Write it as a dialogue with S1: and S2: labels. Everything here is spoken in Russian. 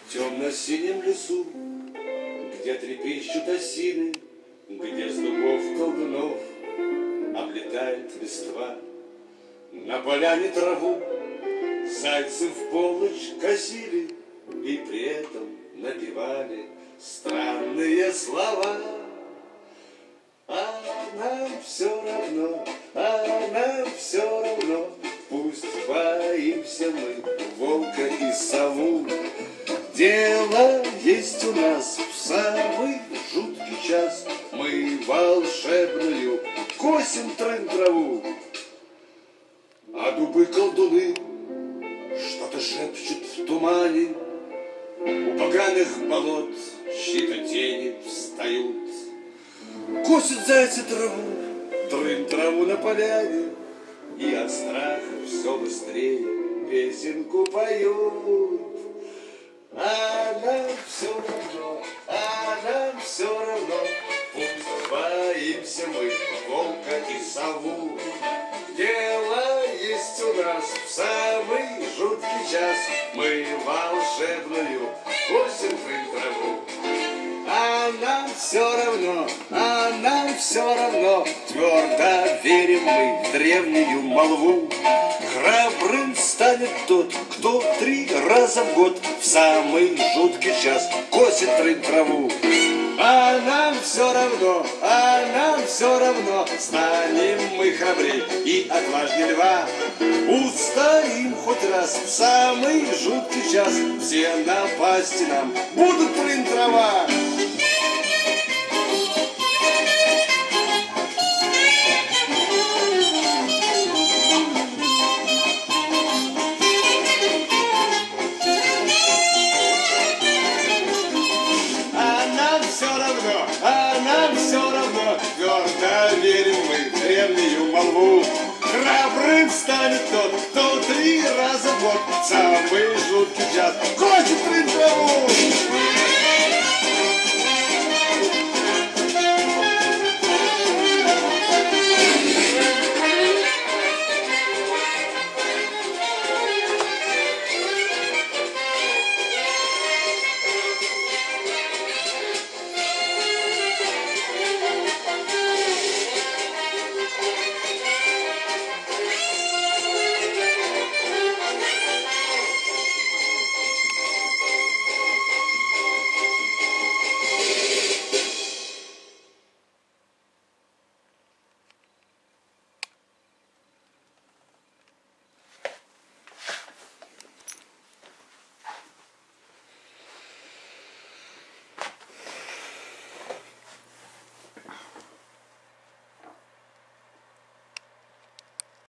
S1: В темно-синем лесу, где трепещут осины, где с дубов колдунов облетает листва, на поляне траву зайцы в полночь косили и при этом напевали странные слова. А нам все равно, а нам все равно, пусть боимся мы волка и сову. Дело есть у нас в самый жуткий час, мы волшебную косим трын-траву. А дубы-колдуны что-то шепчут в тумане, у поганых болот чьи-то тени встают. Косят зайцы траву, трын-траву на поляне, и от страха все быстрее песенку поют. А нам все равно, а нам все равно, пусть боимся мы волка и сову. Дело есть у нас в самый жуткий час, мы волшебную косим трын-траву. А нам все равно, а нам все равно, твердо верим мы в древнюю молву. Храбрым станет тот, кто 3 раза в год в самый жуткий час косит трын-траву. А нам все равно, а нам все равно, станем мы храбрей и отважнее льва. Устоим хоть раз в самый жуткий час, все напасти нам будут трын-трава. А нам все равно, твердо верим мы в древнюю молву. Храбрым станет тот, кто 3 раза в год в самый жуткий час